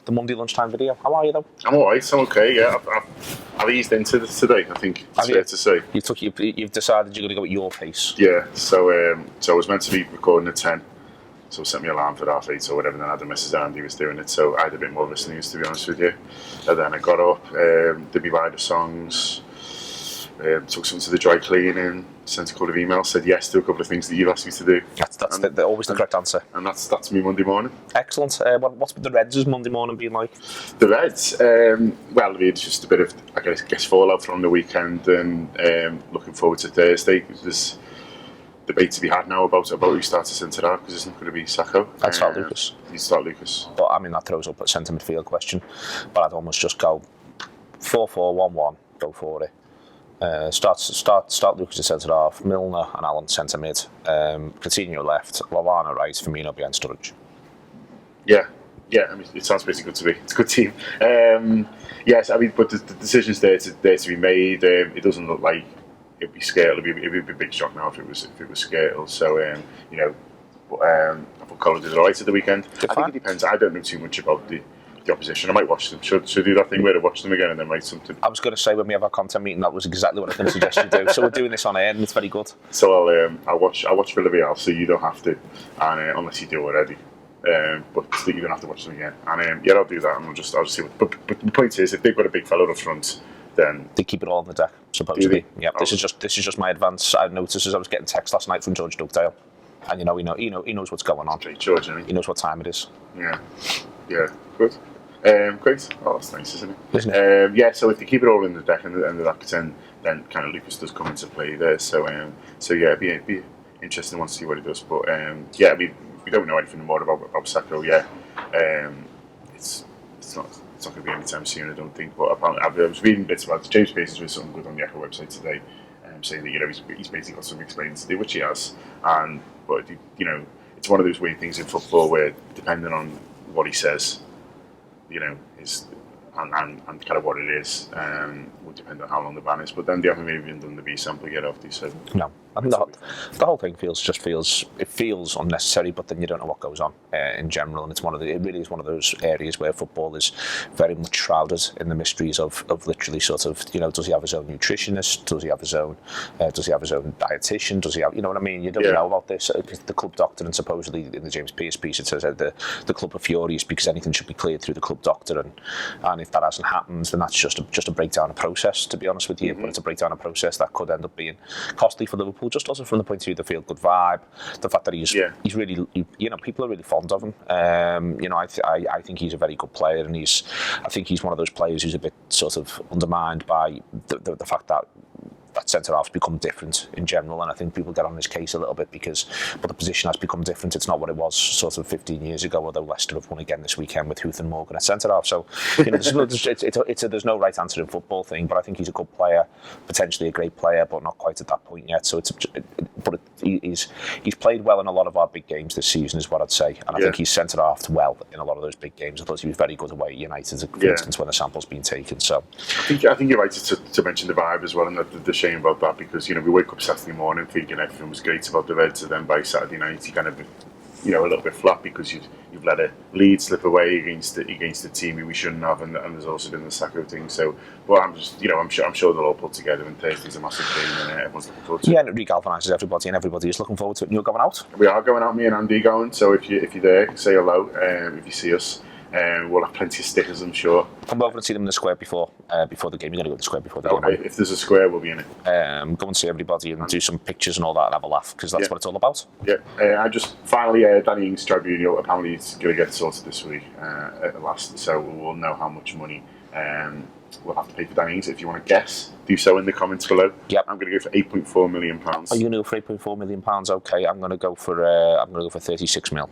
the Monday lunchtime video. How are you though? I'm alright, I'm okay, yeah. I've eased into this today, I think it's fair to say. You've decided you're going to go at your pace? Yeah, so I was meant to be recording at 10, so set me alarm for 8:30 or whatever, and then I had a message that Andy was doing it, so I had a bit more of a snooze, to be honest with you. And then I got up, did me rider songs, took something to the dry cleaning, sent a couple of emails, said yes to a couple of things that you've asked me to do. That's always the correct answer. And that's me Monday morning. Excellent. What's the Reds' Monday morning been like? The Reds, well, it's just a bit of, I guess, fallout from the weekend, and looking forward to Thursday. There's debate to be had now about who starts at centre half, because it's not going to be Sakho. I'd start Lucas. You start Lucas. But I mean, that throws up a centre midfield question. But I'd almost just go 4-4-1-1. Go for it. Start Lucas at centre half, Milner and Allen centre mid, Coutinho left, Lallana right, Firmino behind Sturridge. Yeah. I mean, it sounds pretty good to me. It's a good team. Yes, I mean, but the decision's there to be made. It doesn't look like it'd be Skirtle. It'd be a big shock now if it was Skirtle. So I thought Colin did alright at the weekend. I think it depends. I don't know too much about the opposition. I might watch them. Should do that thing where I watch them again and then write something. I was going to say, when we have our content meeting, that was exactly what I was going to suggest you do. So we're doing this on air, and it's very good. So I'll watch Villarreal, so you don't have to, and unless you do already. But you don't have to watch them again. And I'll do that, and I'll just see what. But the point is, if they've got a big fellow up front, then they keep it all on the deck, supposedly. Yeah. This is just my advance. I noticed as I was getting text last night from George Dugdale, and he knows what's going on. Great George, isn't he? He knows what time it is. Yeah, good. Great. Oh, that's nice, isn't it? Isn't it? Yeah. So if they keep it all in the deck and the back, then kind of Lucas does come into play there. So yeah, it'd be interesting to see what he does. But yeah, we don't know anything more about Sakho yet. It's not going to be anytime soon, I don't think. But apparently, I was reading bits about it. James Pace has written something good on the Echo website today, saying that he's basically got some explaining to do, which he has. But it's one of those weird things in football where, depending on what he says, is and kind of what it is will depend on how long the ban is. But then they haven't even done the B sample yet, have they? So no, I mean the whole thing feels unnecessary. But then you don't know what goes on in general, and it really is one of those areas where football is very much shrouded in the mysteries of literally sort of does he have his own nutritionist? Does he have his own dietitian? Does he have what I mean? You don't know about this. The club doctor, and supposedly in the James Pearce piece it says that the club are furious because anything should be cleared through the club doctor, and if that hasn't happened, then that's just a breakdown of process, to be honest with you. But it's a breakdown of process that could end up being costly for Liverpool, just also from the point of view of the feel good vibe, the fact that he's really, people are really fond of him. I think he's a very good player, and I think he's one of those players who's a bit sort of undermined by the fact that centre-half's become different in general, and I think people get on his case a little bit but the position has become different. It's not what it was sort of 15 years ago, although Leicester have won again this weekend with Huth and Morgan at centre-half. So, there's no right answer in football thing, but I think he's a good player, potentially a great player, but not quite at that point yet. So he's played well in a lot of our big games this season, is what I'd say, and I think he's centre-halfed well in a lot of those big games. I thought he was very good away at United, for instance, when the sample's been taken. So I think you're right to mention the vibe as well, and the shame about that, because we wake up Saturday morning thinking everything was great about the Reds, and then by Saturday night you kind of a little bit flat because you've let a lead slip away against a team we shouldn't have, and there's also been the Sakho thing. So, but I'm just I'm sure they'll all put together, and Thursday's a massive game, and everyone's looking forward to it. Yeah, and it regalvanises everybody, and everybody is looking forward to it. And you're going out? We are going out. Me and Andy going. So if you're there, say hello. If you see us. We'll have plenty of stickers, I'm sure. Come over and see them in the square before the game. You're going to go to the square before the game. Okay, if there's a square, we'll be in it. Go and see everybody and do some pictures and all that and have a laugh, because that's what it's all about. Yeah. I just finally, Danny Ings tribunal apparently it's going to get sorted this week at the last, so we'll know how much money we'll have to pay for Danny Ings. If you want to guess, do so in the comments below. Yep. I'm going to go for £8.4 million. Are you going to go for £8.4 million? Okay, I'm going to go for 36 mil.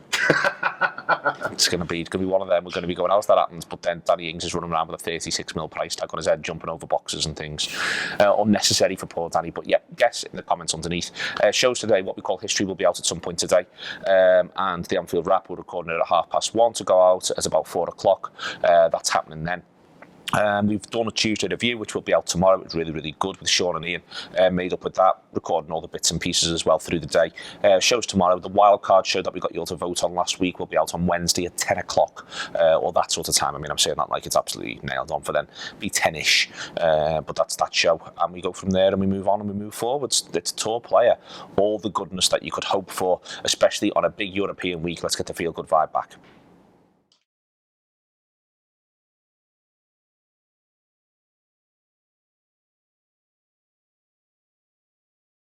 It's going to be one of them. We're going to be going, how's that happens? But then Danny Ings is running around with a 36 mil price tag on his head, jumping over boxes and things. Unnecessary for poor Danny. But yeah, guess in the comments underneath. Shows today, what we call history, will be out at some point today. And the Anfield wrap, we're recording it at 1:30 to go out at about 4 o'clock. That's happening then. We've done a Tuesday review, which will be out tomorrow. It's really, really good with Sean and Ian made up with that, recording all the bits and pieces as well through the day. Shows tomorrow. The wildcard show that we got you all to vote on last week will be out on Wednesday at 10 o'clock, or that sort of time. I mean, I'm saying that like it's absolutely nailed on for then. Be 10-ish, but that's that show. And we go from there and we move on and we move forwards. It's a tour player. All the goodness that you could hope for, especially on a big European week. Let's get the feel-good vibe back.